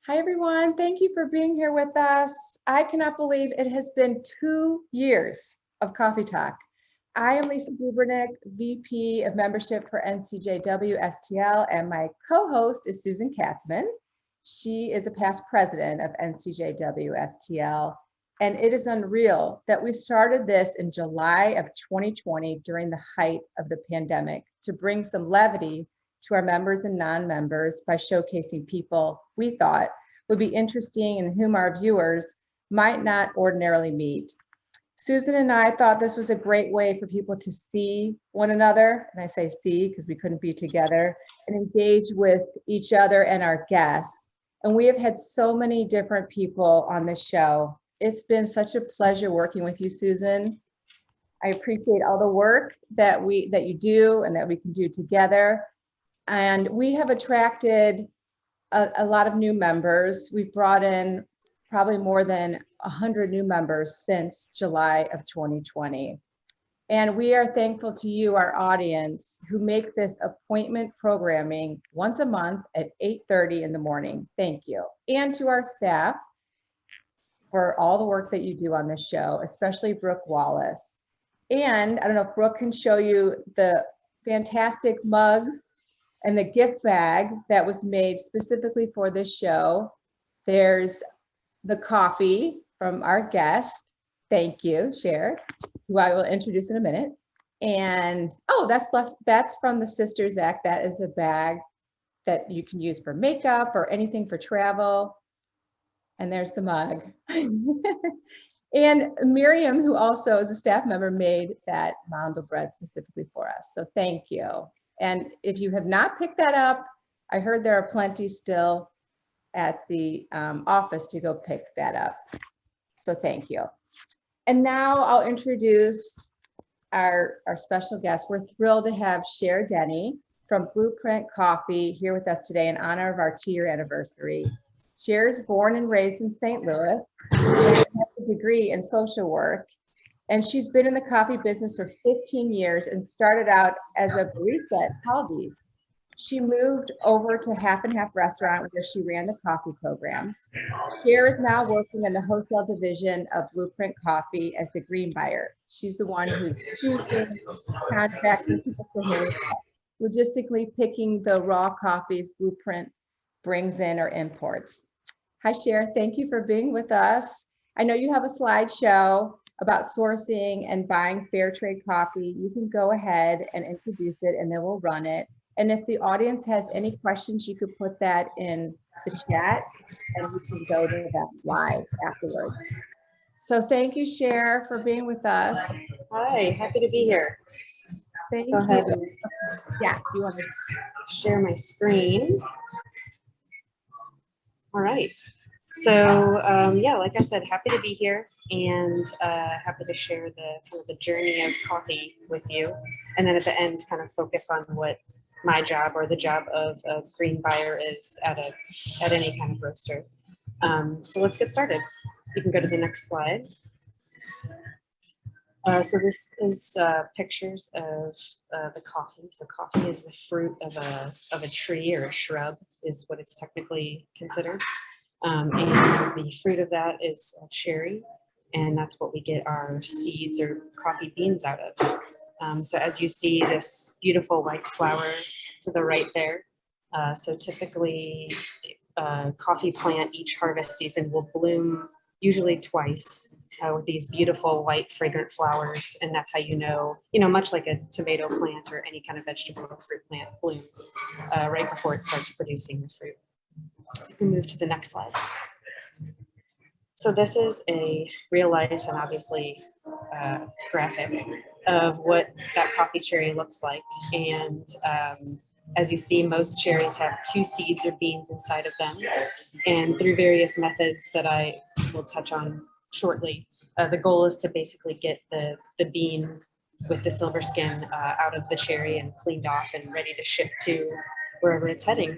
Hi, everyone. Thank you for being here with us. I cannot believe it has been 2 years of Coffee Talk. I am Lisa Bubernick, VP of Membership for NCJW STL, and my co-host is Susan Katzman. She is a past president of NCJW STL, and it is unreal that we started this in July of 2020 during the height of the pandemic to bring some levity to our members and non-members by showcasing people we thought would be interesting and whom our viewers might not ordinarily meet. Susan and I thought this was a great way for people to see one another, and I say see because we couldn't be together, and engage with each other and our guests. And we have had so many different people on this show. It's been such a pleasure working with you, Susan. I appreciate all the work that you do and that we can do together. And we have attracted a lot of new members. We've brought in probably more than 100 new members since July of 2020. And we are thankful to you, our audience, who make this appointment programming once a month at 8:30 in the morning. Thank you. And to our staff for all the work that you do on this show, especially Brooke Wallace. And I don't know if Brooke can show you the fantastic mugs and the gift bag that was made specifically for this show. There's the coffee from our guest. Thank you, Cher, who I will introduce in a minute. And that's from the Sisters Act. That is a bag that you can use for makeup or anything for travel. And there's the mug. And Miriam, who also is a staff member, made that mound of bread specifically for us. So thank you. And if you have not picked that up, I heard there are plenty still at the office to go pick that up. So thank you. And now I'll introduce our special guest. We're thrilled to have Cher Denny from Blueprint Coffee here with us today in honor of our 2-year anniversary. Cher's born and raised in St. Louis, and has a degree in social work. And she's been in the coffee business for 15 years and started out as a barista at Caldi's. She moved over to Half and Half Restaurant where she ran the coffee program. Cher is now working in the wholesale division of Blueprint Coffee as the green buyer. She's the one who's choosing, contracting people for her, logistically picking the raw coffees Blueprint brings in or imports. Hi, Cher. Thank you for being with us. I know you have a slideshow about sourcing and buying fair trade coffee. You can go ahead and introduce it and then we'll run it. And if the audience has any questions, you could put that in the chat and we can go to that live afterwards. So thank you, Cher, for being with us. Hi, happy to be here. Thank Go ahead. you. Yeah, you want to share my screen. All right. So yeah, like I said, happy to be here and happy to share the journey of coffee with you. And then at the end, kind of focus on what my job or the job of a green buyer is at any kind of roaster. So let's get started. You can go to the next slide. So this is pictures of the coffee. So coffee is the fruit of a tree or a shrub is what it's technically considered. And the fruit of that is a cherry, and that's what we get our seeds or coffee beans out of. So as you see this beautiful white flower to the right there, so typically coffee plant each harvest season will bloom usually twice with these beautiful white fragrant flowers, and that's how you know, much like a tomato plant or any kind of vegetable or fruit plant blooms right before it starts producing the fruit. You can move to the next slide. So this is a real life and obviously graphic of what that coffee cherry looks like. And as you see, most cherries have 2 seeds or beans inside of them. And through various methods that I will touch on shortly, the goal is to basically get the bean with the silver skin out of the cherry and cleaned off and ready to ship to wherever it's heading.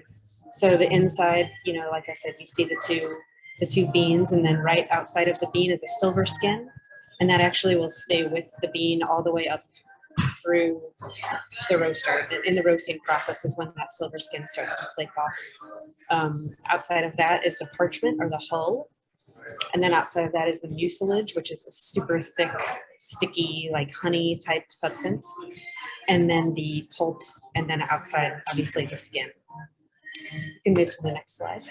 So the inside, like I said, you see the two beans, and then right outside of the bean is a silver skin, and that actually will stay with the bean all the way up through the roaster. In the roasting process is when that silver skin starts to flake off. Outside of that is the parchment or the hull. And then outside of that is the mucilage, which is a super thick, sticky, like honey type substance. And then the pulp, and then outside, obviously, the skin. You can move to the next slide.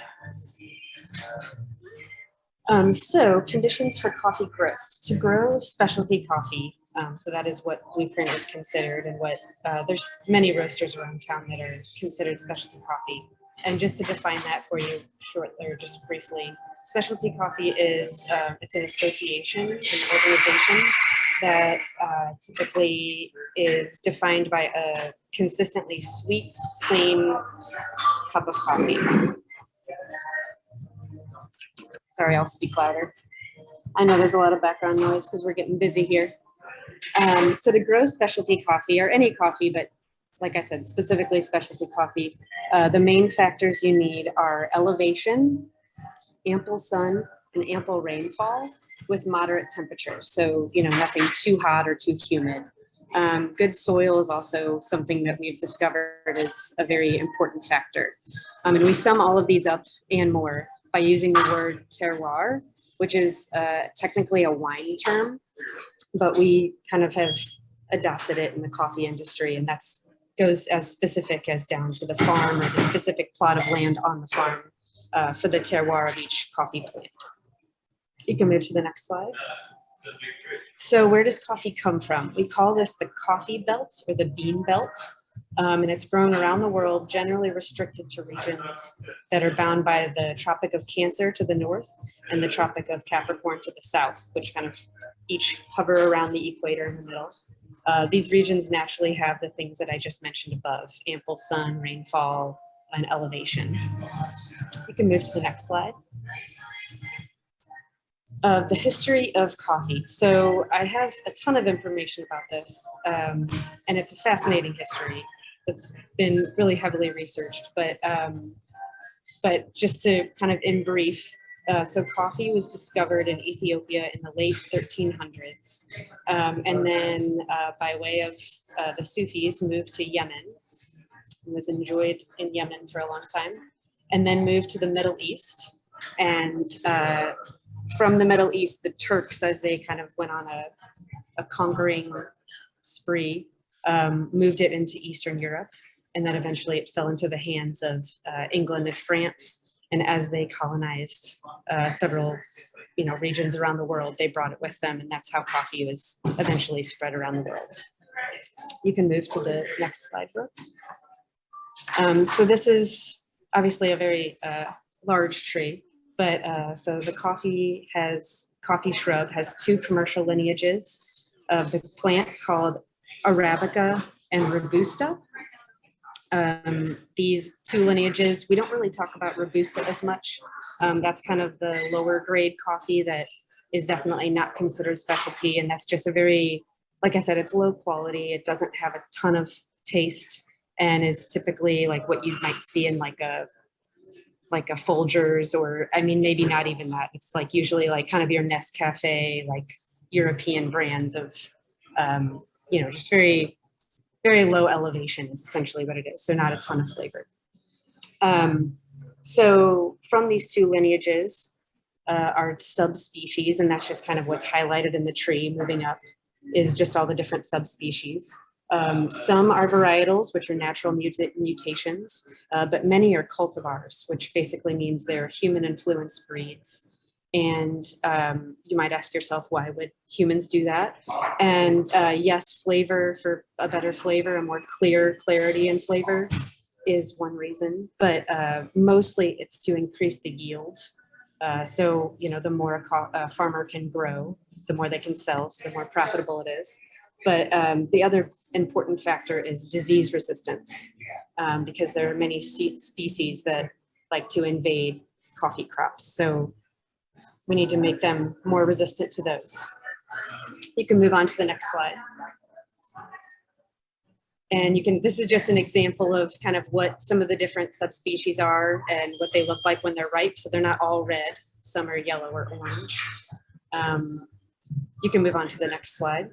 So conditions for coffee growth. To grow specialty coffee, so that is what Blueprint is considered, and what there's many roasters around town that are considered specialty coffee. And just to define that for you shortly, or just briefly, specialty coffee is it's an association, an organization that typically is defined by a consistently sweet, plain cup of coffee. Sorry, I'll speak louder. I know there's a lot of background noise because we're getting busy here. So to grow specialty coffee, or any coffee, but like I said, specifically specialty coffee, the main factors you need are elevation, ample sun, and ample rainfall with moderate temperatures. So, nothing too hot or too humid. Good soil is also something that we've discovered is a very important factor. And we sum all of these up and more by using the word terroir, which is technically a wine term, but we kind of have adopted it in the coffee industry, and that's goes as specific as down to the farm or the specific plot of land on the farm for the terroir of each coffee plant. You can move to the next slide. So where does coffee come from? We call this the coffee belt or the bean belt, and it's grown around the world, generally restricted to regions that are bound by the Tropic of Cancer to the north and the Tropic of Capricorn to the south, which kind of each hover around the equator in the middle. These regions naturally have the things that I just mentioned above: ample sun, rainfall, and elevation. You can move to the next slide. The history of coffee. So I have a ton of information about this, and it's a fascinating history that's been really heavily researched. But just to kind of in brief, so coffee was discovered in Ethiopia in the late 1300s, and then by way of the Sufis moved to Yemen, and was enjoyed in Yemen for a long time, and then moved to the Middle East. And from the Middle East, the Turks, as they kind of went on a conquering spree, moved it into Eastern Europe, and then eventually it fell into the hands of England and France. And as they colonized several, regions around the world, they brought it with them, and that's how coffee was eventually spread around the world. You can move to the next slide, Brooke. So this is obviously a very large tree, but so the coffee shrub has two commercial lineages of the plant called Arabica and Robusta. These two lineages, we don't really talk about Robusta as much. That's kind of the lower grade coffee that is definitely not considered specialty. And that's just a very, like I said, it's low quality. It doesn't have a ton of taste and is typically like what you might see in like a Folgers, or maybe not even that. It's like usually like kind of your Nescafe, like European brands of, just very, very low elevation is essentially what it is. So not a ton of flavor. So from these two lineages are subspecies, and that's just kind of what's highlighted in the tree. Moving up is just all the different subspecies. Some are varietals, which are natural mutations, but many are cultivars, which basically means they're human-influenced breeds. And you might ask yourself, why would humans do that? And yes, flavor, for a better flavor, a more clarity in flavor is one reason, but mostly it's to increase the yield. So, the more a farmer can grow, the more they can sell, so the more profitable it is. But the other important factor is disease resistance, because there are many species that like to invade coffee crops. So we need to make them more resistant to those. You can move on to the next slide. And this is just an example of kind of what some of the different subspecies are and what they look like when they're ripe. So they're not all red, some are yellow or orange. You can move on to the next slide.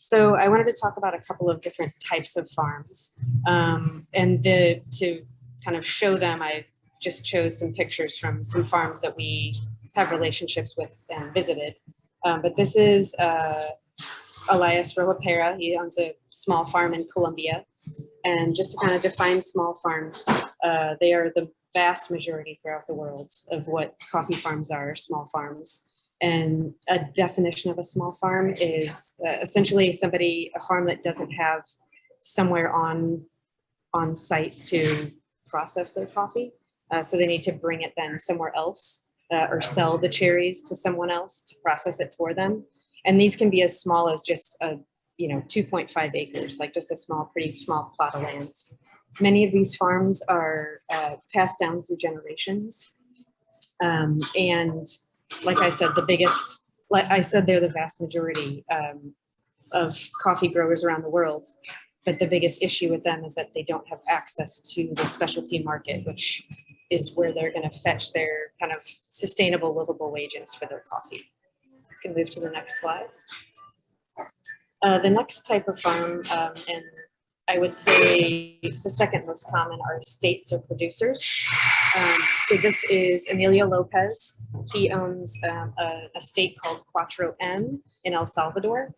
So I wanted to talk about a couple of different types of farms. To kind of show them, I just chose some pictures from some farms that we have relationships with and visited. But this is Elias Roapera. He owns a small farm in Colombia. And just to kind of define small farms, they are the vast majority throughout the world of what coffee farms are, small farms. And a definition of a small farm is essentially a farm that doesn't have somewhere on site to process their coffee. So they need to bring it then somewhere else or sell the cherries to someone else to process it for them. And these can be as small as just 2.5 acres, like just a pretty small plot of land. Many of these farms are passed down through generations. And like I said, they're the vast majority of coffee growers around the world. But the biggest issue with them is that they don't have access to the specialty market, which is where they're going to fetch their kind of sustainable, livable wages for their coffee. You can move to the next slide. The next type of farm, and I would say the second most common, are estates or producers. So this is Emilio Lopez. He owns an estate called Cuatro M in El Salvador.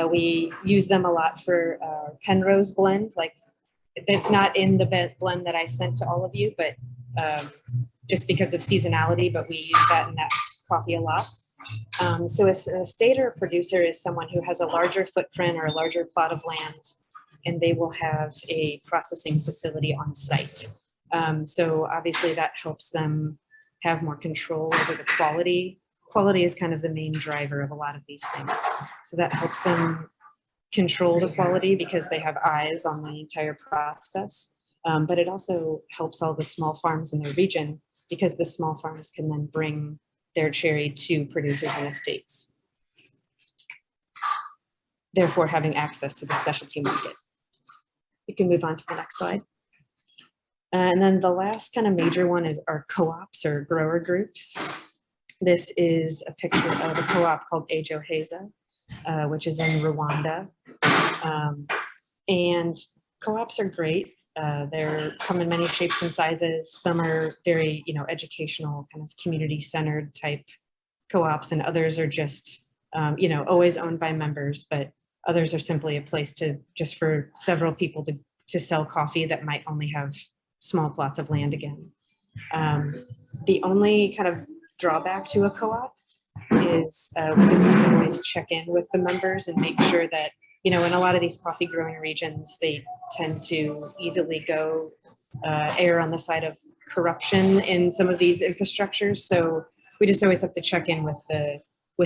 We use them a lot for Penrose blend. Like, it's not in the blend that I sent to all of you, but just because of seasonality, but we use that in that coffee a lot. So an estate or a producer is someone who has a larger footprint or a larger plot of land, and they will have a processing facility on site. So obviously that helps them have more control over the quality. Quality is kind of the main driver of a lot of these things. So that helps them control the quality because they have eyes on the entire process. But it also helps all the small farms in the region because the small farms can then bring their cherry to producers and estates, therefore having access to the specialty market. You can move on to the next slide. And then the last kind of major one are co-ops or grower groups. This is a picture of a co-op called Ejo Heza, which is in Rwanda. And co-ops are great. They come in many shapes and sizes. Some are very, educational, kind of community-centered type co-ops, and others are just, always owned by members, but others are simply a place just for several people to sell coffee that might only have small plots of land again. The only kind of drawback to a co-op is we just have to always check in with the members and make sure that, in a lot of these coffee growing regions, they tend to easily go err on the side of corruption in some of these infrastructures. So we just always have to check in with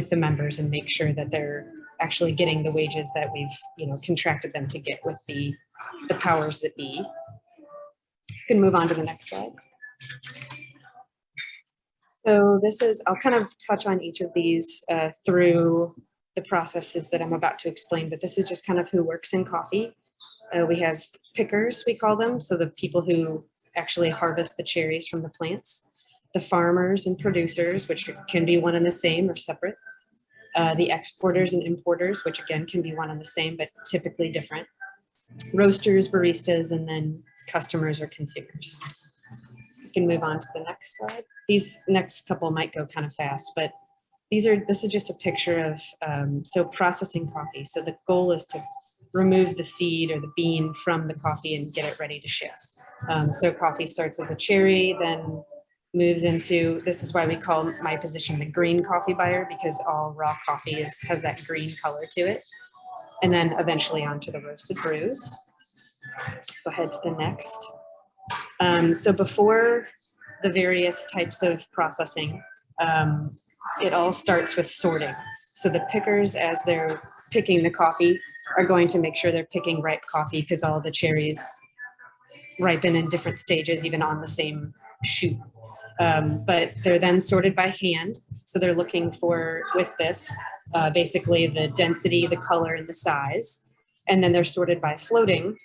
the members and make sure that they're actually getting the wages that we've, contracted them to get with the powers that be. You can move on to the next slide. So I'll kind of touch on each of these through the processes that I'm about to explain, but this is just kind of who works in coffee. We have pickers, we call them, so the people who actually harvest the cherries from the plants, the farmers and producers, which can be one and the same or separate, the exporters and importers, which again can be one and the same, but typically different, roasters, baristas, and then customers or consumers. You can move on to the next slide. These next couple might go kind of fast, but this is just a picture of, processing coffee. So the goal is to remove the seed or the bean from the coffee and get it ready to ship. So coffee starts as a cherry, then moves into, this is why we call my position the green coffee buyer, because all raw coffee has that green color to it. And then eventually onto the roasted brews. Go ahead to the next. So before the various types of processing, it all starts with sorting. So the pickers, as they're picking the coffee, are going to make sure they're picking ripe coffee because all the cherries ripen in different stages, even on the same shoot. But they're then sorted by hand. So they're looking for, with this, basically the density, the color, and the size. And then they're sorted by floating,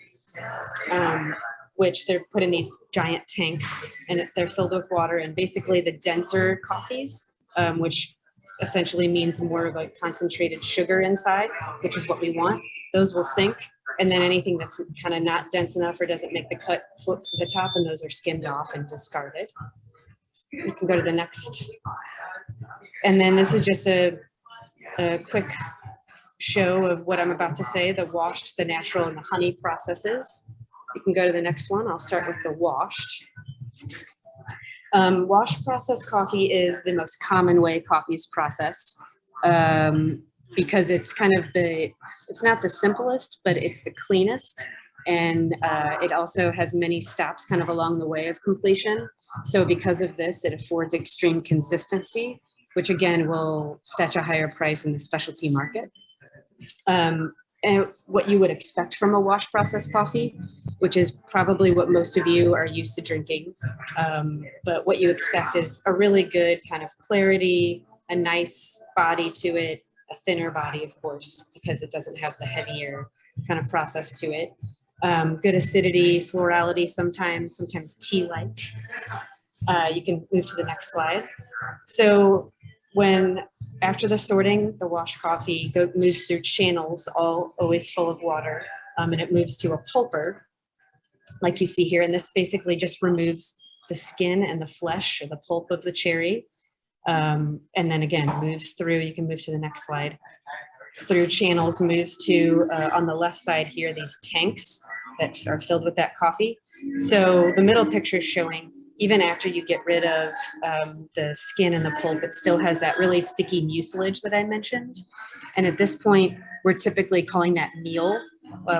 which they're put in these giant tanks and they're filled with water. And basically the denser coffees, which essentially means more of a concentrated sugar inside, which is what we want. Those will sink. And then anything that's kind of not dense enough or doesn't make the cut floats to the top, and those are skimmed off and discarded. You can go to the next. And then this is just a quick show of what I'm about to say, the washed, the natural, and the honey processes. You can go to the next one. I'll start with the washed. Washed processed coffee is the most common way coffee is processed because it's kind of it's not the simplest, but it's the cleanest. And it also has many stops kind of along the way of completion. So because of this, it affords extreme consistency, which again will fetch a higher price in the specialty market. And what you would expect from a wash processed coffee, which is probably what most of you are used to drinking. But what you expect is a really good kind of clarity, a nice body to it, a thinner body, of course, because it doesn't have the heavier kind of process to it. Good acidity, florality, sometimes tea-like. You can move to the next slide. So after the sorting, the wash coffee moves through channels, always full of water, and it moves to a pulper, like you see here. And this basically just removes the skin and the flesh or the pulp of the cherry. And then again, moves through, you can move to the next slide, through channels, moves to, on the left side here, these tanks that are filled with that coffee. So the middle picture is showing, even after you get rid of the skin and the pulp, it still has that really sticky mucilage that I mentioned. And at this point, we're typically calling that meal,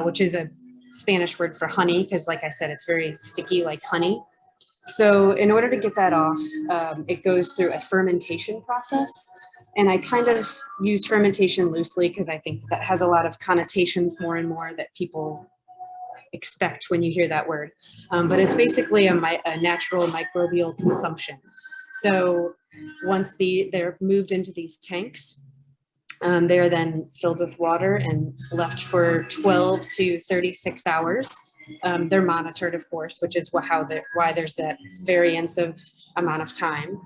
which is a Spanish word for honey, because like I said, it's very sticky like honey. So in order to get that off, it goes through a fermentation process. And I kind of use fermentation loosely because I think that has a lot of connotations more and more that people expect when you hear that word. But it's basically a natural microbial consumption. So once they're moved into these tanks, they are then filled with water and left for 12 to 36 hours. They're monitored, of course, which is why there's that variance of amount of time.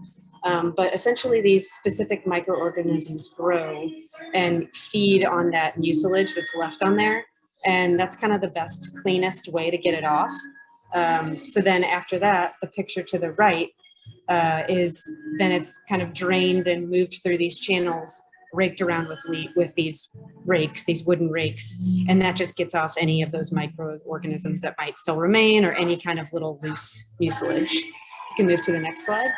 But essentially these specific microorganisms grow and feed on that mucilage that's left on there. And that's kind of the best, cleanest way to get it off. So then after that, the picture to the right is then it's kind of drained and moved through these channels, raked around with these rakes, these wooden rakes. And that just gets off any of those microorganisms that might still remain or any kind of little loose mucilage. You can move to the next slide.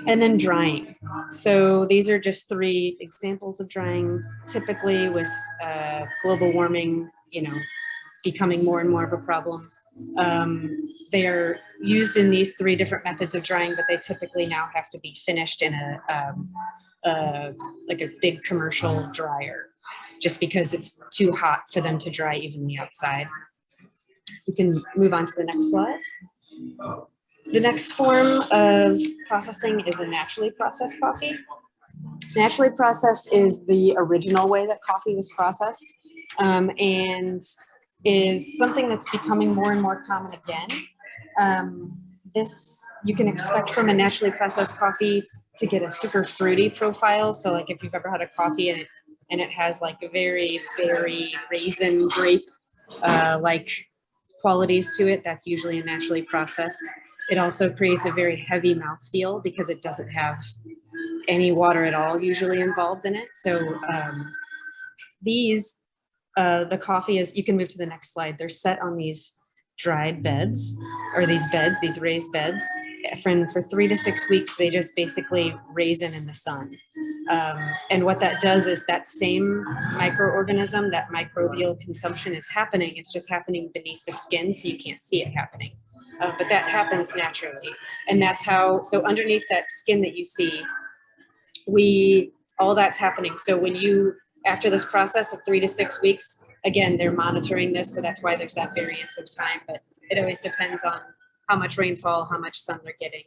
And then drying. So these are just 3 examples of drying, typically with global warming, becoming more and more of a problem. They are used in these 3 different methods of drying, but they typically now have to be finished in like a big commercial dryer, just because it's too hot for them to dry evenly outside. You can move on to the next slide. The next form of processing is a naturally processed coffee. Naturally processed is the original way that coffee was processed, and is something that's becoming more and more common again. This you can expect from a naturally processed coffee to get a super fruity profile. So like if you've ever had a coffee and it has like a very berry, raisin, grape like qualities to it, that's usually a naturally processed. It also creates a very heavy mouthfeel because it doesn't have any water at all usually involved in it. So the coffee is, you can move to the next slide. They're set on these dried beds, or these raised beds. For 3 to 6 weeks, they just basically raisin in the sun. And what that does is that same microorganism, that microbial consumption is happening. It's just happening beneath the skin, so you can't see it happening. But that happens naturally. And that's how, so underneath that skin that you see, all that's happening. So after this process of 3 to 6 weeks, again, they're monitoring this. So that's why there's that variance of time, but it always depends on how much rainfall, how much sun they're getting.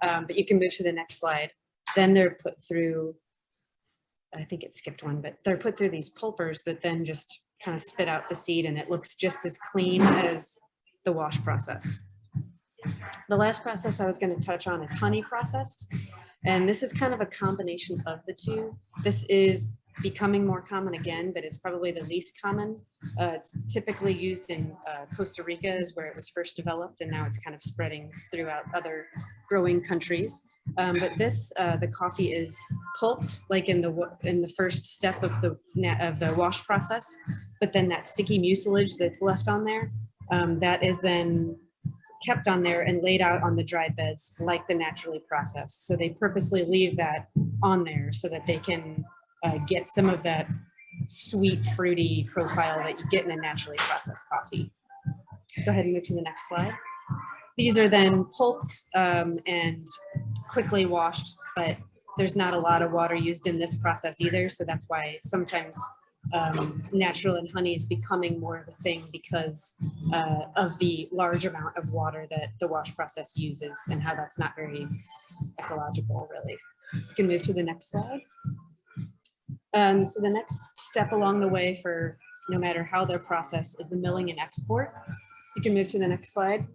But you can move to the next slide. Then they're put through, I think it skipped one, but they're put through these pulpers that then just kind of spit out the seed, and it looks just as clean as the wash process. The last process I was going to touch on is honey processed. And this is kind of a combination of the two. This is becoming more common again, but it's probably the least common. It's typically used in Costa Rica is where it was first developed, and now it's kind of spreading throughout other growing countries. But this, the coffee is pulped like in the first step of the wash process, but then that sticky mucilage that's left on there, that is then kept on there and laid out on the dry beds like the naturally processed. So they purposely leave that on there so that they can get some of that sweet, fruity profile that you get in a naturally processed coffee. Go ahead and move to the next slide. These are then pulped and quickly washed, but there's not a lot of water used in this process either. So that's why sometimes natural and honey is becoming more of a thing because of the large amount of water that the wash process uses and how that's not very ecological, really. You can move to the next slide. So the next step along the way for no matter how they're processed is the milling and export. You can move to the next slide.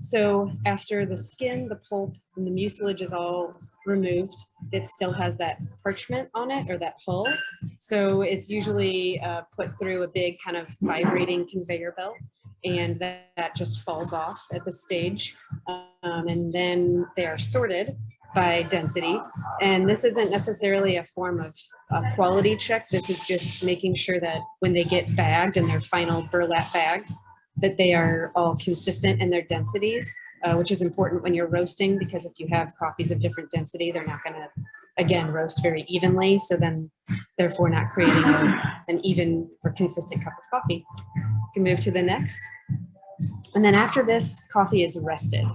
So after the skin, the pulp, and the mucilage is all removed, it still has that parchment on it or that hull. So it's usually put through a big kind of vibrating conveyor belt, and that just falls off at the stage. And then they are sorted by density. And this isn't necessarily a form of quality check. This is just making sure that when they get bagged in their final burlap bags, that they are all consistent in their densities, which is important when you're roasting, because if you have coffees of different density, they're not going to, again, roast very evenly. So then therefore not creating an even or consistent cup of coffee. You can move to the next. And then after this, coffee is rested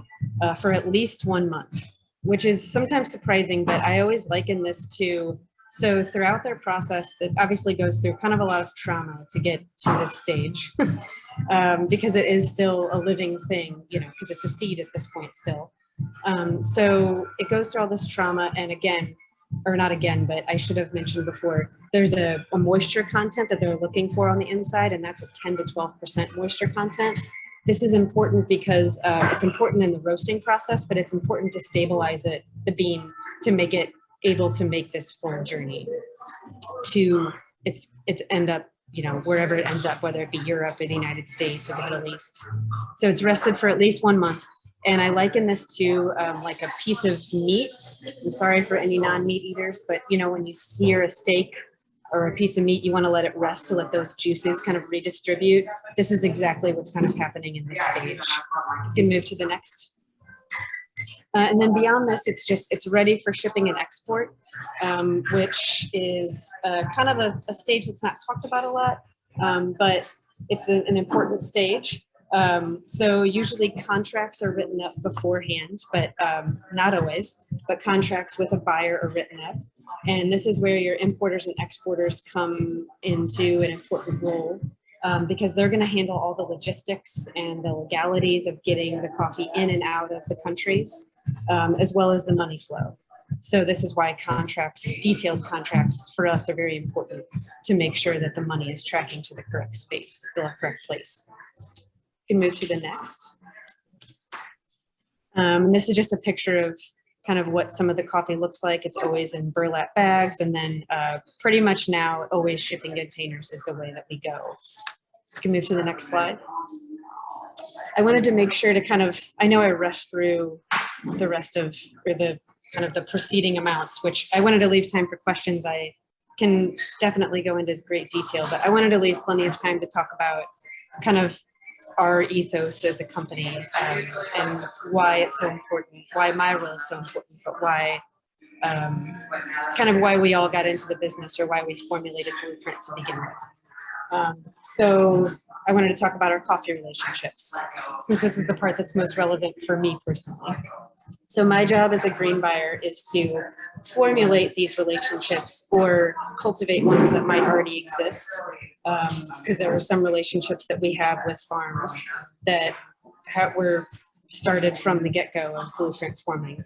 for at least 1 month, which is sometimes surprising, but I always liken this to, so throughout their process, that obviously goes through kind of a lot of trauma to get to this stage. Because it is still a living thing, you know, because it's a seed at this point still. So it goes through all this trauma, and again, or not again, but I should have mentioned before, there's a moisture content that they're looking for on the inside, and that's a 10 to 12% moisture content. This is important because it's important in the roasting process, but it's important to stabilize it, the bean, to make it able to make this full journey to its end up, you know, wherever it ends up, whether it be Europe or the United States or the Middle East. So it's rested for at least 1 month. And I liken this to like a piece of meat. I'm sorry for any non-meat eaters, but you know, when you sear a steak or a piece of meat, you want to let it rest to let those juices kind of redistribute. This is exactly what's kind of happening in this stage. You can move to the next. And then beyond this, it's ready for shipping and export, which is kind of a stage that's not talked about a lot, but it's an important stage. So usually contracts are written up beforehand, but not always, but contracts with a buyer are written up. And this is where your importers and exporters come into an important role. Because they're going to handle all the logistics and the legalities of getting the coffee in and out of the countries, as well as the money flow. So this is why contracts, detailed contracts for us are very important to make sure that the money is tracking to the correct space, the correct place. You can move to the next. And this is just a picture of kind of what some of the coffee looks like. It's always in burlap bags, and then pretty much now always shipping containers is the way that we go. You can move to the next slide. I wanted to make sure to kind of, I know I rushed through the rest of, or the kind of the preceding amounts, which I wanted to leave time for questions. I can definitely go into great detail, but I wanted to leave plenty of time to talk about kind of our ethos as a company, and why it's so important, why my role is so important, but why, kind of why we all got into the business, or why we formulated Blueprint to begin with. So I wanted to talk about our coffee relationships, since this is the part that's most relevant for me personally. So my job as a green buyer is to formulate these relationships or cultivate ones that might already exist, because there are some relationships that we have with farms that were started from the get-go of Blueprint forming.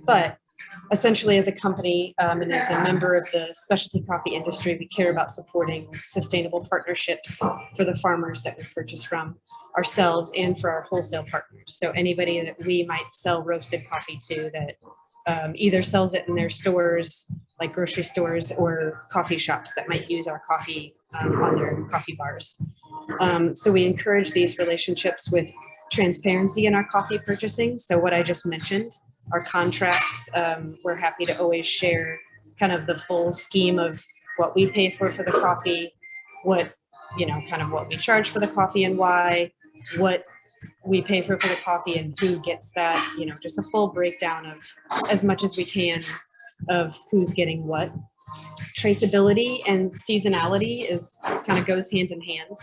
But essentially, as a company and as a member of the specialty coffee industry, we care about supporting sustainable partnerships for the farmers that we purchase from, ourselves, and for our wholesale partners. So anybody that we might sell roasted coffee to that either sells it in their stores, like grocery stores, or coffee shops that might use our coffee on their coffee bars. So we encourage these relationships with transparency in our coffee purchasing. So what I just mentioned, our contracts, we're happy to always share kind of the full scheme of what we pay for the coffee, what, kind of what we charge for the coffee and why, what we pay for the coffee and who gets that, just a full breakdown of as much as we can of who's getting what. Traceability and seasonality kind of goes hand in hand.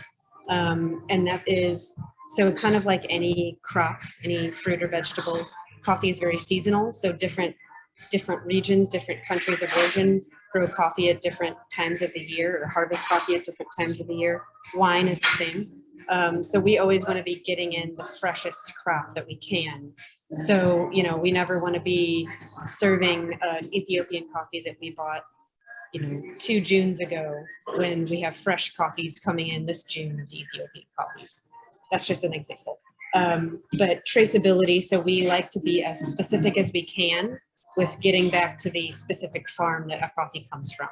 And that is, so kind of like any crop, any fruit or vegetable, coffee is very seasonal. So different regions, different countries of origin grow coffee at different times of the year, or harvest coffee at different times of the year. Wine is the same. So we always want to be getting in the freshest crop that we can. So, we never want to be serving an Ethiopian coffee that we bought 2 Junes ago, when we have fresh coffees coming in this June of Ethiopian coffees. That's just an example. But traceability, so we like to be as specific as we can with getting back to the specific farm that a coffee comes from.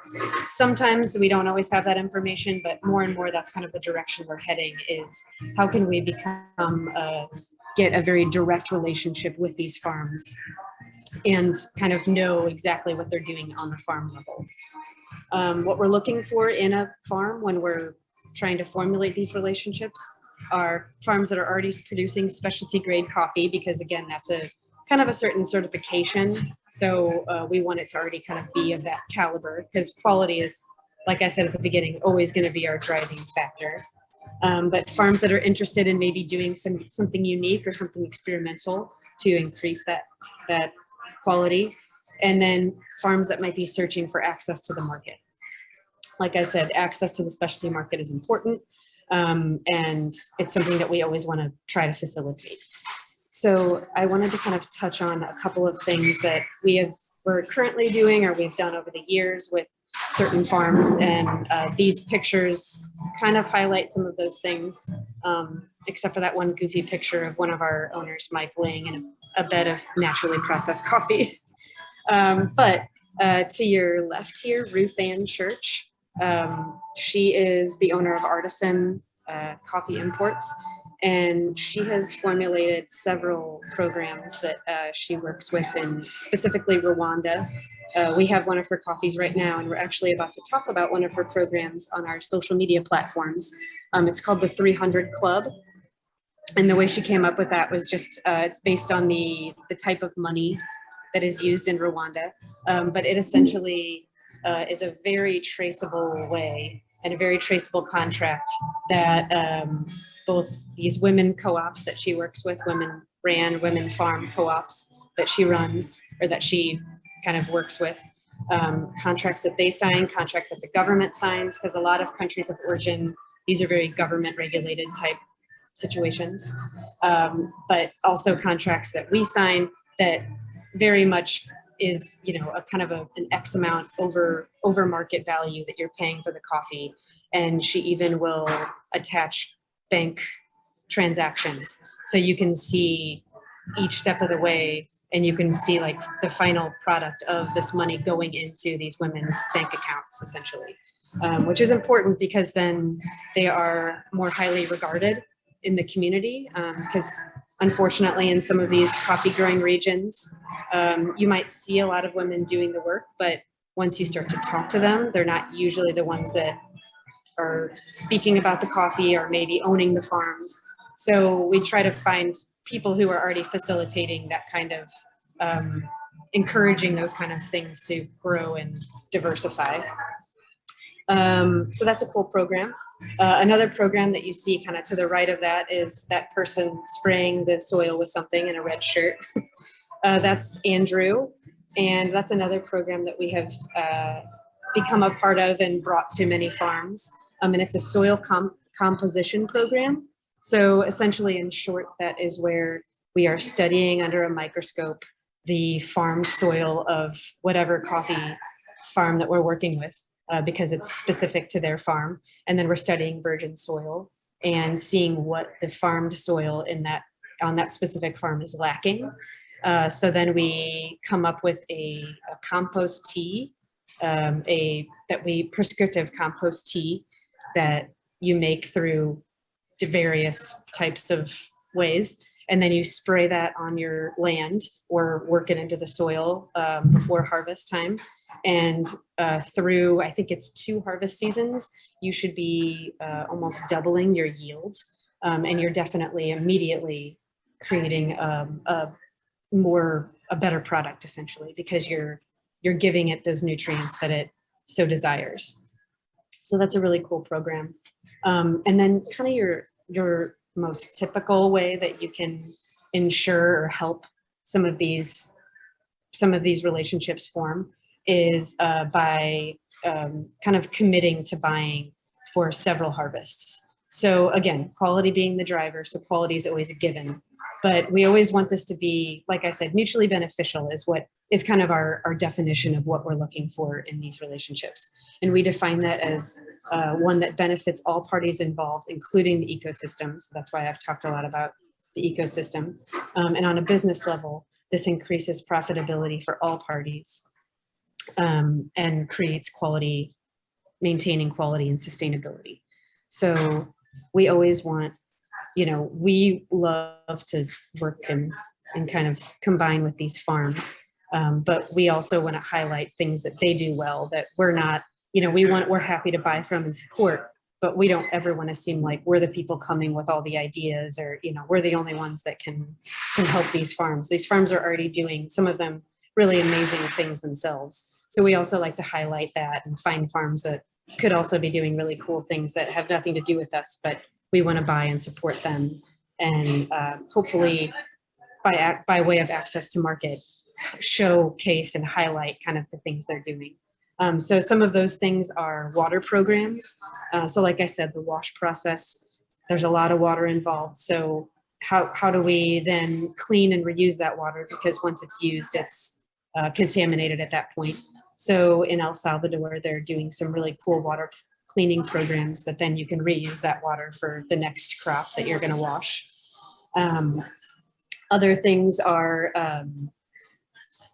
Sometimes we don't always have that information, but more and more that's kind of the direction we're heading, is how can we get a very direct relationship with these farms and kind of know exactly what they're doing on the farm level. What we're looking for in a farm when we're trying to formulate these relationships are farms that are already producing specialty grade coffee, because again, that's a kind of a certain certification. So we want it to already kind of be of that caliber, because quality is, like I said at the beginning, always going to be our driving factor. But farms that are interested in maybe doing something unique or something experimental to increase that quality. And then farms that might be searching for access to the market. Like I said, access to the specialty market is important. And it's something that we always want to try to facilitate. So I wanted to kind of touch on a couple of things that we're currently doing, or we've done over the years with certain farms. And these pictures kind of highlight some of those things, except for that one goofy picture of one of our owners, Mike, laying in a bed of naturally processed coffee. But to your left here, Ruth Ann Church. She is the owner of Artisan Coffee Imports, and she has formulated several programs that she works with in specifically Rwanda. We have one of her coffees right now, and we're actually about to talk about one of her programs on our social media platforms. It's called the 300 Club. And the way she came up with that was just, it's based on the type of money that is used in Rwanda. But it essentially is a very traceable way and a very traceable contract that both these women co-ops that she works with, women farm co-ops that she runs, or that she kind of works with, contracts that they sign, contracts that the government signs, because a lot of countries of origin, these are very government regulated type situations, but also contracts that we sign that very much is, a kind of an X amount over market value that you're paying for the coffee. And she even will attach bank transactions, so you can see each step of the way, and you can see like the final product of this money going into these women's bank accounts, essentially, which is important, because then they are more highly regarded in the community, because unfortunately in some of these coffee growing regions, you might see a lot of women doing the work, but once you start to talk to them, they're not usually the ones that are speaking about the coffee or maybe owning the farms. So we try to find people who are already facilitating that kind of, encouraging those kind of things to grow and diversify. So that's a cool program. Another program that you see kind of to the right of that is that person spraying the soil with something in a red shirt. That's Andrew. And that's another program that we have become a part of and brought to many farms. And it's a soil composition program. So essentially, in short, that is where we are studying under a microscope the farm soil of whatever coffee farm that we're working with, because it's specific to their farm. And then we're studying virgin soil and seeing what the farmed soil on that specific farm is lacking. So then we come up with a compost tea, prescriptive compost tea that you make through various types of ways. And then you spray that on your land or work it into the soil before harvest time. And through, I think it's 2 harvest seasons, you should be almost doubling your yield. And you're definitely immediately creating a better product, essentially, because you're giving it those nutrients that it so desires. So that's a really cool program. And then kind of your most typical way that you can ensure or help some of these relationships form is by kind of committing to buying for several harvests. So again, quality being the driver, so quality is always a given. But we always want this to be, like I said, mutually beneficial is what is kind of our definition of what we're looking for in these relationships. And we define that as one that benefits all parties involved, including the ecosystem. So that's why I've talked a lot about the ecosystem. And on a business level, this increases profitability for all parties and creates quality, maintaining quality and sustainability. So we always want, we love to work and kind of combine with these farms. But we also want to highlight things that they do well that we're not, we're happy to buy from and support, but we don't ever want to seem like we're the people coming with all the ideas or, we're the only ones that can help these farms. These farms are already doing, some of them, really amazing things themselves. So we also like to highlight that and find farms that could also be doing really cool things that have nothing to do with us, but we want to buy and support them. And hopefully by way of access to market, showcase and highlight kind of the things they're doing. So some of those things are water programs. So like I said, the wash process, there's a lot of water involved. So how do we then clean and reuse that water? Because once it's used, it's contaminated at that point. So in El Salvador, they're doing some really cool water cleaning programs that then you can reuse that water for the next crop that you're going to wash. Other things are,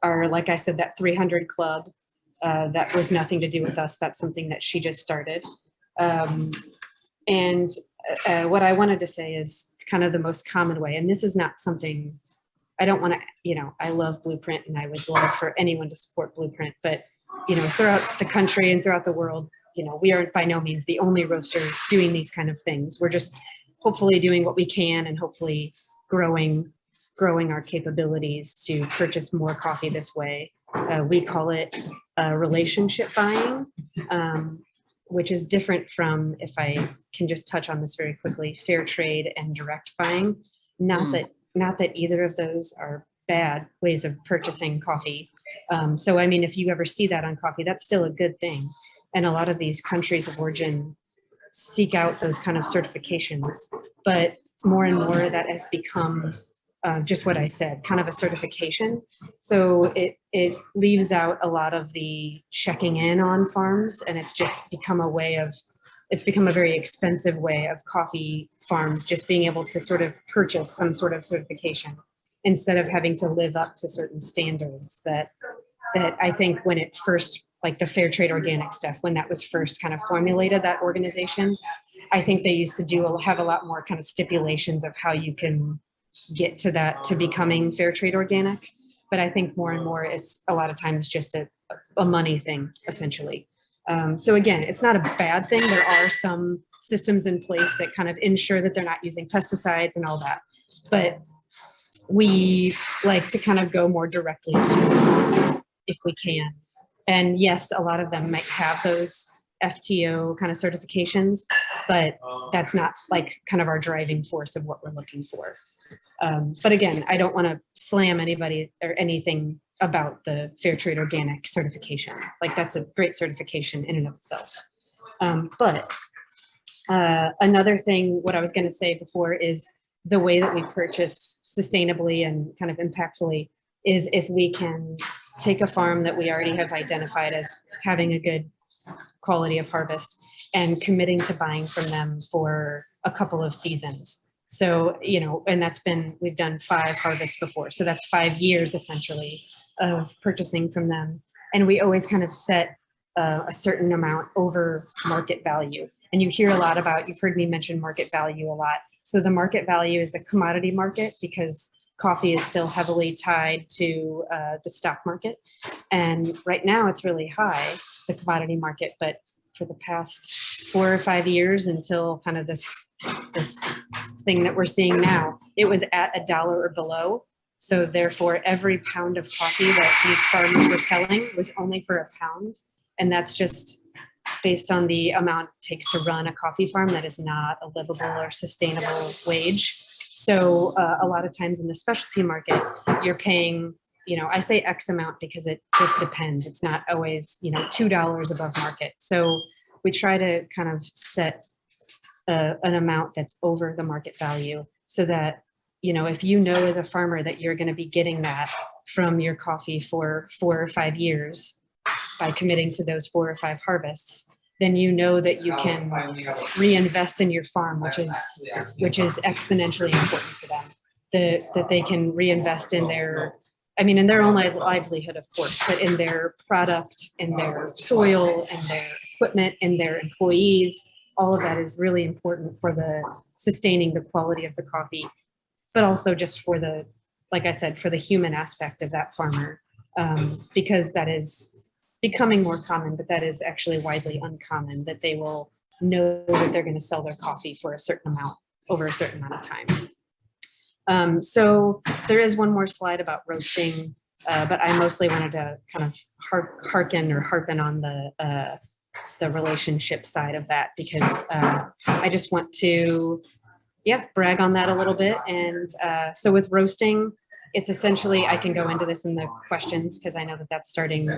like I said, that 300 Club, that was nothing to do with us. That's something that she just started. And what I wanted to say is kind of the most common way, and this is not something, I don't want to, I love Blueprint and I would love for anyone to support Blueprint, but, throughout the country and throughout the world, we aren't by no means the only roaster doing these kind of things. We're just hopefully doing what we can and hopefully growing our capabilities to purchase more coffee this way. We call it relationship buying, which is different from, if I can just touch on this very quickly, fair trade and direct buying. Not that either of those are bad ways of purchasing coffee. So, I mean, if you ever see that on coffee, that's still a good thing. And a lot of these countries of origin seek out those kind of certifications, but more and more that has become just what I said, kind of a certification. So it leaves out a lot of the checking in on farms, and it's just become it's become a very expensive way of coffee farms just being able to sort of purchase some sort of certification instead of having to live up to certain standards that I think when it first, like the fair trade organic stuff, when that was first kind of formulated, that organization, I think they used to have a lot more kind of stipulations of how you can get to that, to becoming fair trade organic. But I think more and more it's a lot of times just a money thing, essentially. So again, it's not a bad thing. There are some systems in place that kind of ensure that they're not using pesticides and all that. But we like to kind of go more directly to if we can. And yes, a lot of them might have those FTO kind of certifications, but that's not like kind of our driving force of what we're looking for. But again, I don't want to slam anybody or anything about the Fair Trade Organic certification. Like that's a great certification in and of itself. But another thing, what I was going to say before is the way that we purchase sustainably and kind of impactfully is if we can take a farm that we already have identified as having a good quality of harvest and committing to buying from them for a couple of seasons. So, you know, and we've done 5 harvests before. So that's 5 years essentially of purchasing from them. And we always kind of set a certain amount over market value. And you've heard me mention market value a lot. So the market value is the commodity market, because coffee is still heavily tied to the stock market. And right now it's really high, the commodity market, but for the past 4 or 5 years, until kind of this thing that we're seeing now, it was at $1 or below. So therefore, every pound of coffee that these farmers were selling was only for £1. And that's just based on the amount it takes to run a coffee farm. That is not a livable or sustainable wage. So a lot of times in the specialty market, you're paying, you know, I say X amount because it just depends. It's not always, you know, $2 above market. So we try to kind of set an amount that's over the market value, so that, you know, if you know as a farmer that you're going to be getting that from your coffee for 4 or 5 years by committing to those 4 or 5 harvests, then you know that you can reinvest in your farm, which is exponentially important to them. That they can reinvest in in their own livelihood, of course, but in their product, in their soil, and their equipment, and their employees. All of that is really important for sustaining the quality of the coffee, but also just for like I said, for the human aspect of that farmer, because that is becoming more common, but that is actually widely uncommon, that they will know that they're going to sell their coffee for a certain amount over a certain amount of time. So there is one more slide about roasting, but I mostly wanted to kind of harpen on the relationship side of that, because I just want to, brag on that a little bit. And so with roasting, it's essentially, I can go into this in the questions because I know that that's starting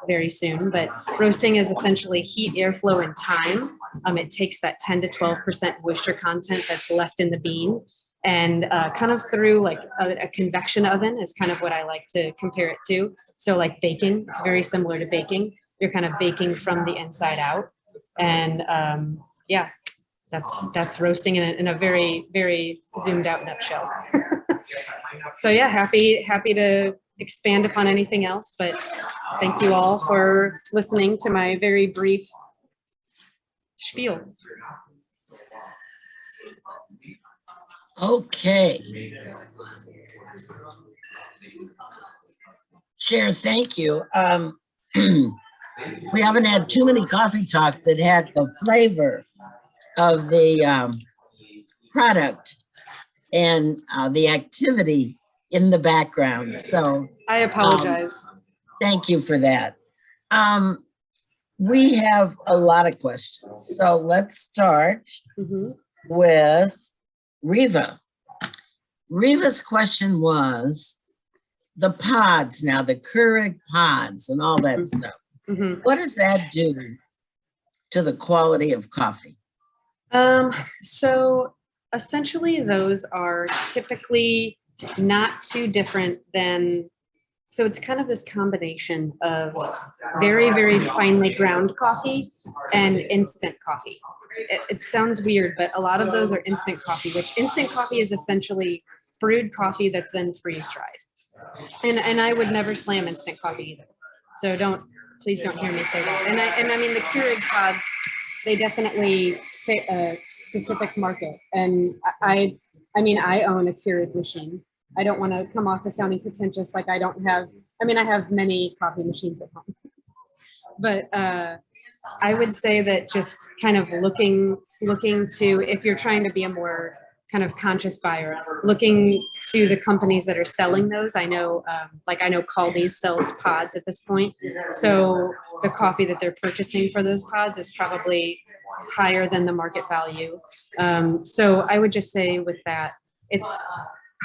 very soon, but roasting is essentially heat, airflow, and time. It takes that 10 to 12% moisture content that's left in the bean, and kind of through like a convection oven is kind of what I like to compare it to. So like baking, it's very similar to baking. You're kind of baking from the inside out. And that's roasting in a very, very zoomed out nutshell. So yeah, happy to expand upon anything else, but thank you all for listening to my very brief spiel. Okay. Cher, thank you. We haven't had too many coffee talks that had the flavor of the product and the activity in the background. So I apologize. Thank you for that. We have a lot of questions. So let's start with Riva. Riva's question was the pods now, the Keurig pods and all that stuff. What does that do to the quality of coffee? So essentially those are typically not too different than, so it's kind of this combination of very, very finely ground coffee and instant coffee. It sounds weird, but a lot of those are instant coffee, which instant coffee is essentially brewed coffee that's then freeze dried. And I would never slam instant coffee either. So please don't hear me say that. And I mean, the Keurig pods, they definitely fit a specific market. And I own a Keurig machine. I don't want to come off as sounding pretentious, like I have many coffee machines at home. But I would say that just kind of looking to, if you're trying to be a more kind of conscious buyer, looking to the companies that are selling those. I know Caldi's sells pods at this point. So the coffee that they're purchasing for those pods is probably higher than the market value. So I would just say with that,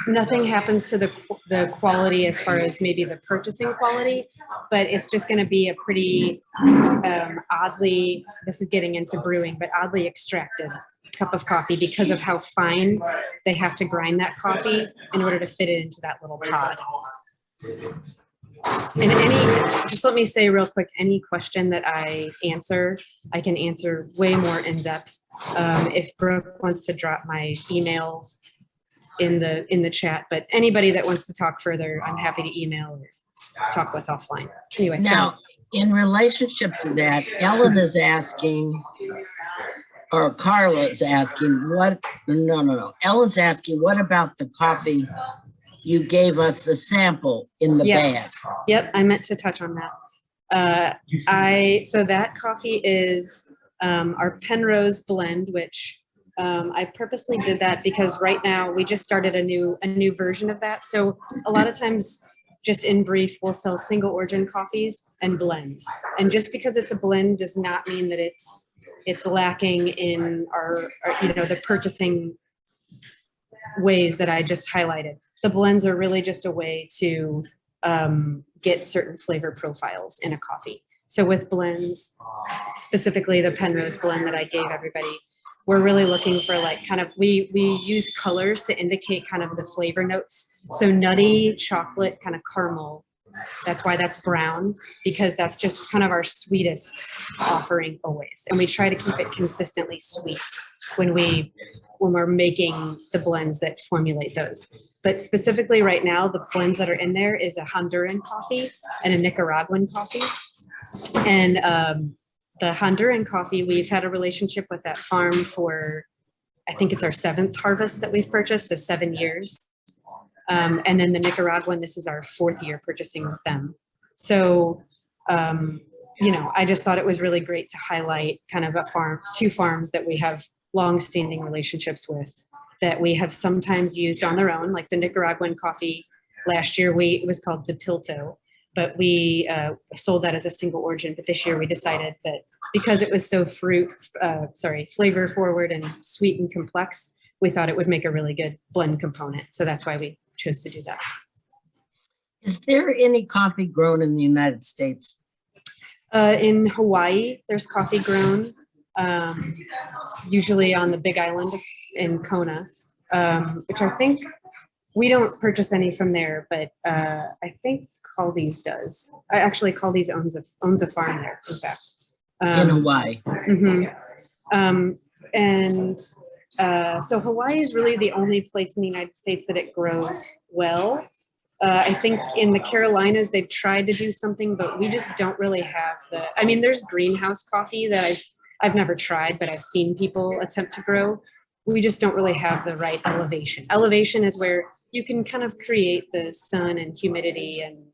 nothing happens to the quality as far as maybe the purchasing quality, but it's just going to be a pretty oddly, this is getting into brewing, but oddly extracted cup of coffee because of how fine they have to grind that coffee in order to fit it into that little pod. And just let me say real quick, any question that I answer, I can answer way more in depth If Brooke wants to drop my email in the chat, but anybody that wants to talk further, I'm happy to email or talk with offline. Anyway. Now, in relationship to that, Ellen is asking, or Carla is asking, no. Ellen's asking, what about the coffee you gave us the sample in the bag? Yep, I meant to touch on that. So that coffee is our Penrose blend, which I purposely did that because right now we just started a new version of that. So a lot of times, just in brief, we'll sell single origin coffees and blends. And just because it's a blend does not mean that it's lacking in our the purchasing ways that I just highlighted. The blends are really just a way to get certain flavor profiles in a coffee. So with blends, specifically the Penrose blend that I gave everybody, we're really looking for like kind of, we use colors to indicate kind of the flavor notes. So nutty, chocolate, kind of caramel. That's why that's brown, because that's just kind of our sweetest offering always. And we try to keep it consistently sweet when we're making the blends that formulate those. But specifically right now, the blends that are in there is a Honduran coffee and a Nicaraguan coffee. And the Honduran coffee, we've had a relationship with that farm for, I think it's our 7th harvest that we've purchased, so 7 years. And then the Nicaraguan, this is our 4th year purchasing with them. So, I just thought it was really great to highlight kind of two farms that we have long-standing relationships with, that we have sometimes used on their own, like the Nicaraguan coffee. Last year, it was called Depilto, but we sold that as a single origin. But this year we decided that because it was so flavor forward and sweet and complex, we thought it would make a really good blend component. So that's why we chose to do that. Is there any coffee grown in the United States? In Hawaii, there's coffee grown, usually on the Big Island in Kona, which I think we don't purchase any from there, but I think Caldi's does. Actually, Caldi's owns a farm there, in fact. In Hawaii. So Hawaii is really the only place in the United States that it grows well. I think in the Carolinas, they've tried to do something, but we just don't really have there's greenhouse coffee that I've never tried, but I've seen people attempt to grow. We just don't really have the right elevation. Elevation is where you can kind of create the sun and humidity and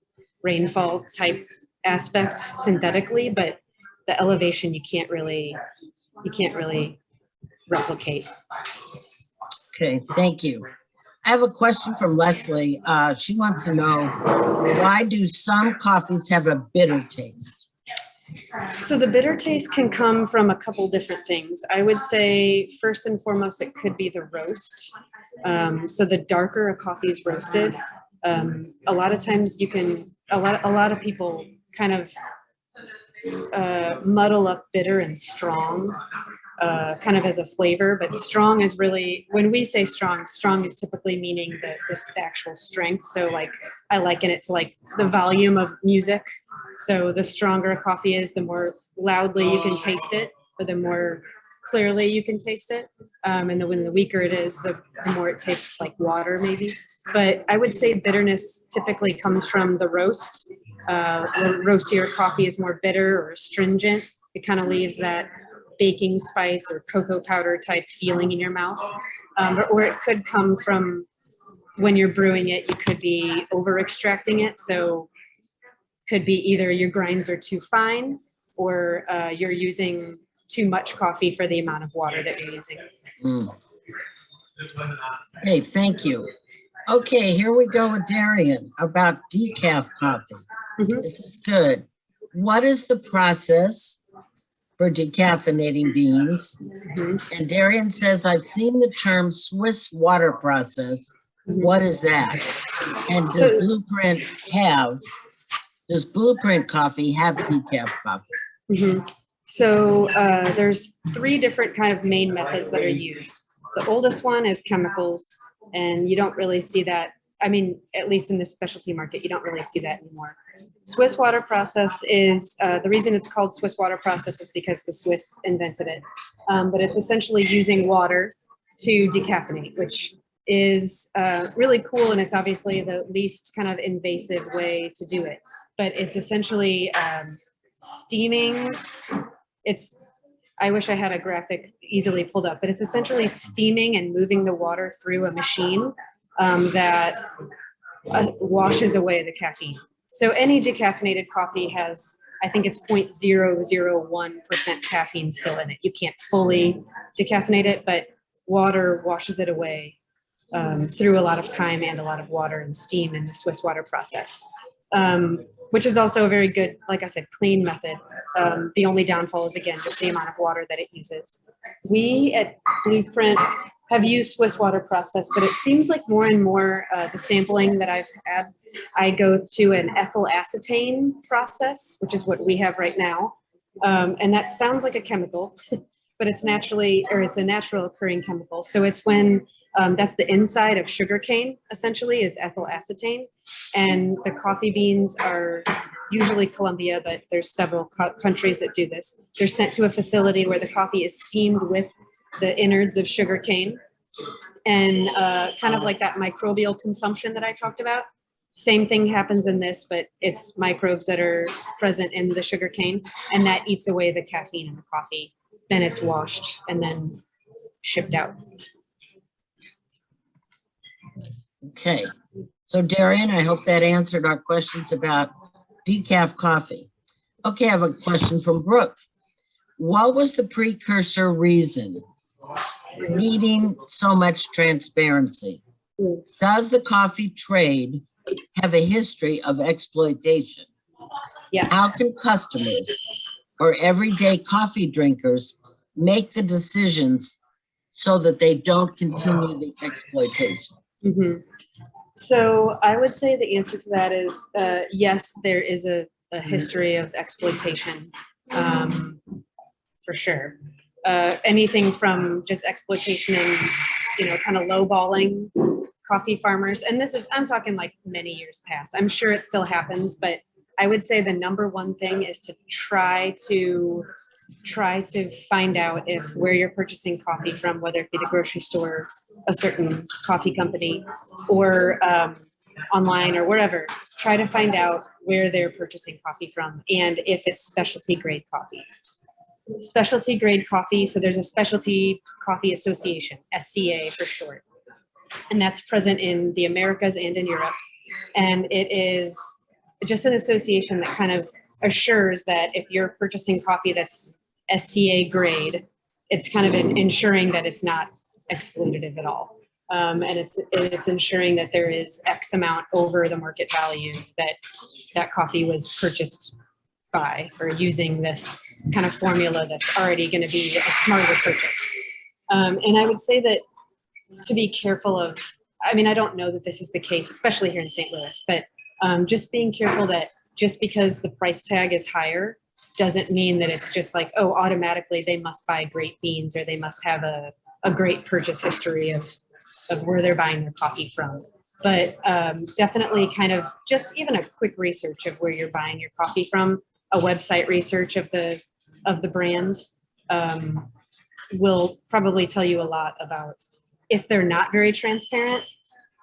rainfall type aspect synthetically, but the elevation you can't really replicate. Okay, thank you. I have a question from Leslie. She wants to know, why do some coffees have a bitter taste? So the bitter taste can come from a couple different things. I would say first and foremost, it could be the roast. So the darker a coffee is roasted, a lot of times a lot of people kind of muddle up bitter and strong kind of as a flavor, but strong is really, when we say strong is typically meaning the actual strength. So like I liken it to like the volume of music. So the stronger a coffee is, the more loudly you can taste it, or the more clearly you can taste it. And then when the weaker it is, the more it tastes like water maybe. But I would say bitterness typically comes from the roast. The roastier coffee is more bitter or astringent. It kind of leaves that baking spice or cocoa powder type feeling in your mouth. Or it could come from when you're brewing it, you could be over extracting it. So could be either your grinds are too fine, or you're using too much coffee for the amount of water that you're using. Hey, thank you. Okay, here we go with Darian about decaf coffee. This is good. What is the process for decaffeinating beans? And Darian says, I've seen the term Swiss water process. What is that? And does Blueprint Coffee have decaf coffee? So there's 3 different kind of main methods that are used. The oldest one is chemicals, and you don't really see that I mean, at least in the specialty market, you don't really see that anymore. Swiss water process is, the reason it's called Swiss water process is because the Swiss invented it. But it's essentially using water to decaffeinate, which is really cool. And it's obviously the least kind of invasive way to do it. But it's essentially steaming. I wish I had a graphic easily pulled up, but it's essentially steaming and moving the water through a machine that washes away the caffeine. So any decaffeinated coffee has, I think it's 0.001% caffeine still in it. You can't fully decaffeinate it, but water washes it away through a lot of time and a lot of water and steam in the Swiss water process, which is also a very good, like I said, clean method. The only downfall is, again, just the amount of water that it uses. We at Blueprint have used Swiss water process, but it seems like more and more the sampling that I've had, I go to an ethyl acetane process, which is what we have right now. And that sounds like a chemical, but it's it's a natural occurring chemical. So it's when that's the inside of sugarcane, essentially, is ethyl acetane. And the coffee beans are usually Colombia, but there's several countries that do this. They're sent to a facility where the coffee is steamed with the innards of sugarcane, and kind of like that microbial consumption that I talked about. Same thing happens in this, but it's microbes that are present in the sugarcane, and that eats away the caffeine in the coffee. Then it's washed and then shipped out. Okay, so Darian, I hope that answered our questions about decaf coffee. Okay, I have a question from Brooke. What was the precursor reason for needing so much transparency? Does the coffee trade have a history of exploitation? Yes. How can customers or everyday coffee drinkers make the decisions so that they don't continue the exploitation? Mm-hmm. So I would say the answer to that is yes, there is a history of exploitation, for sure. Anything from just exploitation and, kind of lowballing coffee farmers. And I'm talking like many years past. I'm sure it still happens, but I would say the number one thing is to try to find out if where you're purchasing coffee from, whether it be the grocery store, a certain coffee company, or online or wherever, try to find out where they're purchasing coffee from and if it's specialty grade coffee. Specialty grade coffee, so there's a Specialty Coffee Association, SCA for short, and that's present in the Americas and in Europe. And it is just an association that kind of assures that if you're purchasing coffee that's SCA grade, it's kind of ensuring that it's not exploitative at all. And it's ensuring that there is X amount over the market value that coffee was purchased by, or using this kind of formula that's already going to be a smarter purchase. And I would say that to be careful of, I mean, I don't know that this is the case, especially here in St. Louis, but just being careful that just because the price tag is higher doesn't mean that it's just like, oh, automatically they must buy great beans, or they must have a great purchase history of where they're buying their coffee from. But definitely kind of just even a quick research of where you're buying your coffee from, a website research of the brand will probably tell you a lot about, if they're not very transparent,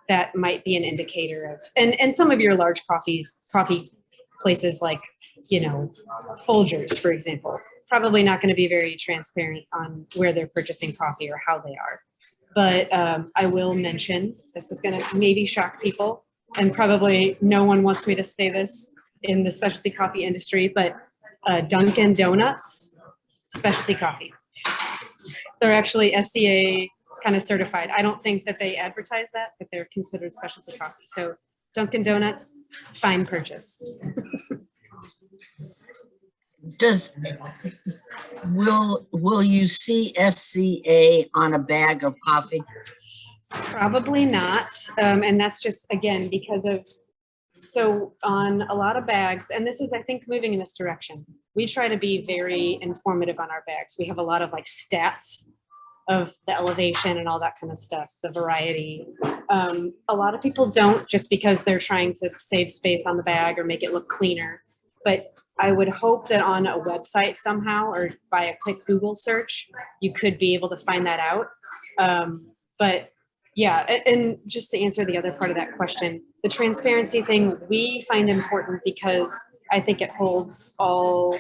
that might be an indicator of, and some of your large coffee places like, Folgers, for example, probably not going to be very transparent on where they're purchasing coffee or how they are. But I will mention, this is going to maybe shock people, and probably no one wants me to say this in the specialty coffee industry, but Dunkin' Donuts specialty coffee. They're actually SCA kind of certified. I don't think that they advertise that, but they're considered specialty coffee. So Dunkin' Donuts, fine purchase. Will you see SCA on a bag of coffee? Probably not. And that's just, again, because of, so on a lot of bags, and this is, I think, moving in this direction, we try to be very informative on our bags. We have a lot of like stats of the elevation and all that kind of stuff, the variety. A lot of people don't, just because they're trying to save space on the bag or make it look cleaner. But I would hope that on a website somehow, or by a quick Google search, you could be able to find that out. But yeah, and just to answer the other part of that question, the transparency thing we find important because I think it holds all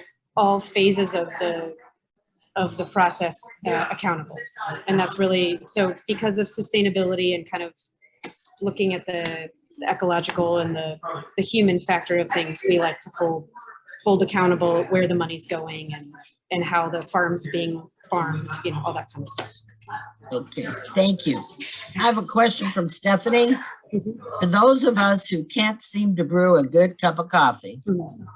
phases of the process accountable. And that's really, so because of sustainability and kind of looking at the ecological and the human factor of things, we like to hold accountable where the money's going and how the farm's being farmed, you know, all that kind of stuff. Okay, thank you. I have a question from Stephanie. For those of us who can't seem to brew a good cup of coffee,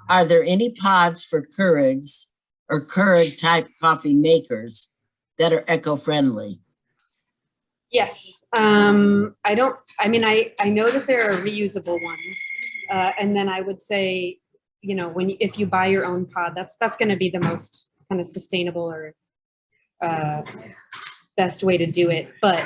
are there any pods for Keurigs or Keurig type coffee makers that are eco-friendly? Yes. I know that there are reusable ones. And then I would say, you know, if you buy your own pod, that's going to be the most kind of sustainable or best way to do it. But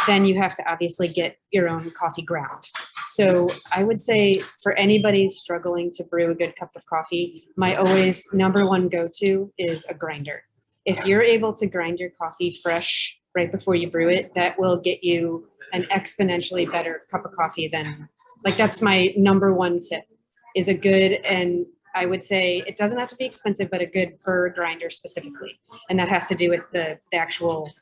then you have to obviously get your own coffee ground. So I would say for anybody struggling to brew a good cup of coffee, my always number one go-to is a grinder. If you're able to grind your coffee fresh right before you brew it, that will get you an exponentially better cup of coffee than, like, that's my number one tip, is a good, and I would say it doesn't have to be expensive, but a good burr grinder specifically. And that has to do with the actual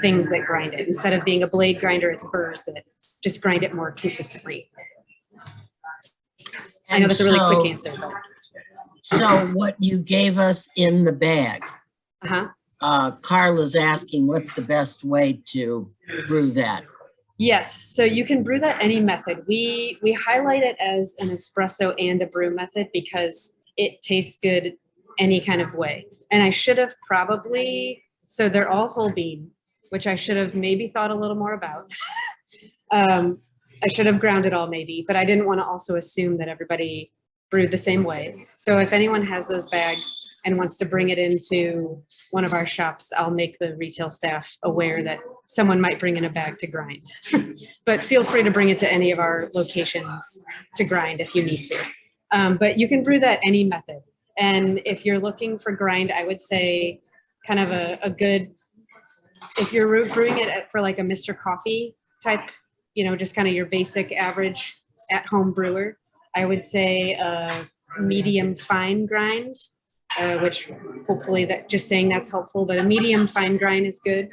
things that grind it. Instead of being a blade grinder, it's burrs that just grind it more consistently. I know that's a really quick answer. But. So what you gave us in the bag, Carla's asking what's the best way to brew that? Yes, so you can brew that any method. We highlight it as an espresso and a brew method because it tastes good any kind of way. And I should have probably, so they're all whole bean, which I should have maybe thought a little more about. I should have ground it all maybe, but I didn't want to also assume that everybody brewed the same way. So if anyone has those bags and wants to bring it into one of our shops, I'll make the retail staff aware that someone might bring in a bag to grind. But feel free to bring it to any of our locations to grind if you need to. But you can brew that any method. And if you're looking for grind, I would say kind of a good, if you're brewing it for like a Mr. Coffee type, you know, just kind of your basic average at-home brewer, I would say a medium fine grind, which hopefully that just saying that's helpful, but a medium fine grind is good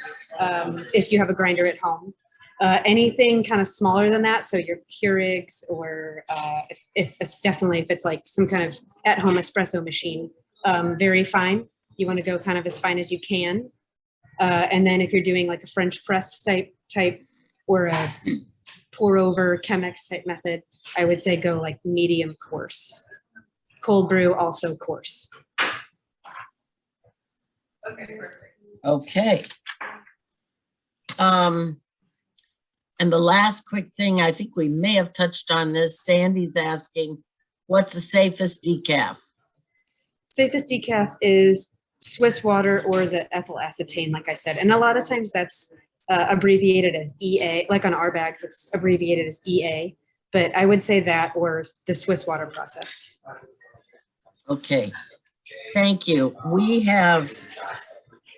if you have a grinder at home. Anything kind of smaller than that, so your Keurigs or if it's like some kind of at-home espresso machine, very fine. You want to go kind of as fine as you can. And then if you're doing like a French press type or a pour over Chemex type method, I would say go like medium coarse. Cold brew also coarse. Okay. And the last quick thing, I think we may have touched on this. Sandy's asking, what's the safest decaf? Safest decaf is Swiss water or the ethyl acetate, like I said. And a lot of times that's abbreviated as EA, like on our bags, it's abbreviated as EA. But I would say that or the Swiss water process. Okay, thank you. We have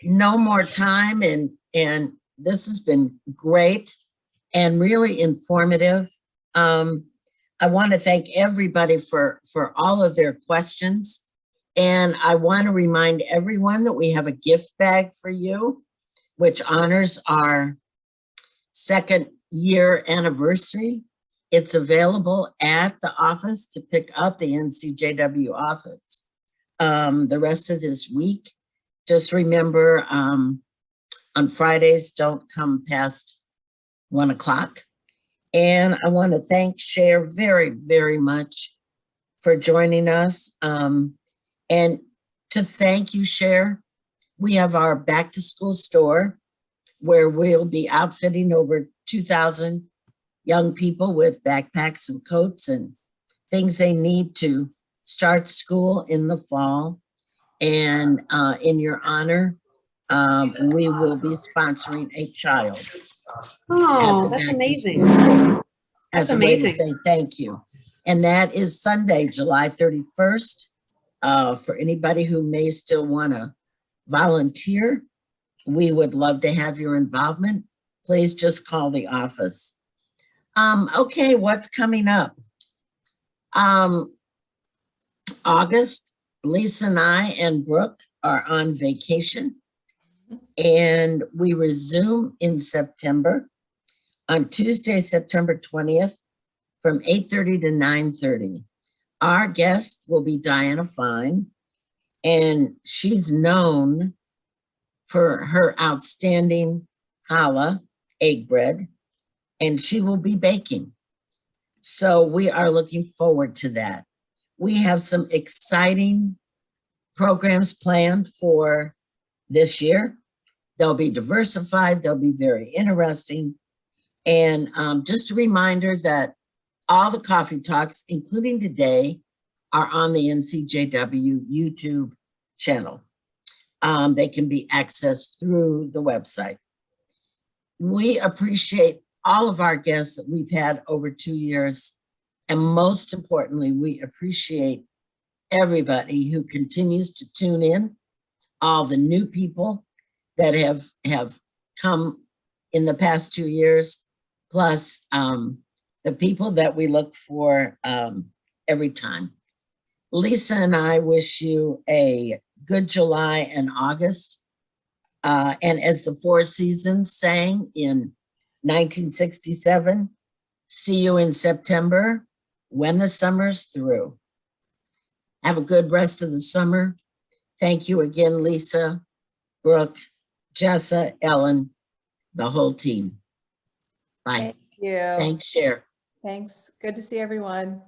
no more time and this has been great and really informative. I want to thank everybody for all of their questions. And I want to remind everyone that we have a gift bag for you, which honors our 2nd year anniversary. It's available at the office to pick up, the NCJW office, the rest of this week. Just remember, on Fridays, don't come past 1 o'clock. And I want to thank Cher very, very much for joining us. And to thank you, Cher, we have our back to school store where we'll be outfitting over 2,000 young people with backpacks and coats and things they need to start school in the fall. And in your honor, we will be sponsoring a child Oh, the that's back to amazing. as That's a way to amazing. say thank you. And that is Sunday, July 31st. For anybody who may still want to volunteer, we would love to have your involvement. Please just call the office. Okay, what's coming up? August, Lisa and I and Brooke are on vacation, and we resume in September on Tuesday, September 20th from 8:30 to 9:30. Our guest will be Diana Fine, and she's known for her outstanding challah egg bread, and she will be baking. So we are looking forward to that. We have some exciting programs planned for this year. They'll be diversified, they'll be very interesting. And just a reminder that all the coffee talks, including today, are on the NCJW YouTube channel. They can be accessed through the website. We appreciate all of our guests that we've had over 2 years. And most importantly, we appreciate everybody who continues to tune in, all the new people that have come in the past 2 years, plus the people that we look for every time. Lisa and I wish you a good July and August. And as the Four Seasons sang in 1967, see you in September when the summer's through. Have a good rest of the summer. Thank you again, Lisa, Brooke, Jessa, Ellen, the whole team. Bye. Thank you. Thanks, Cher. Thanks. Good to see everyone.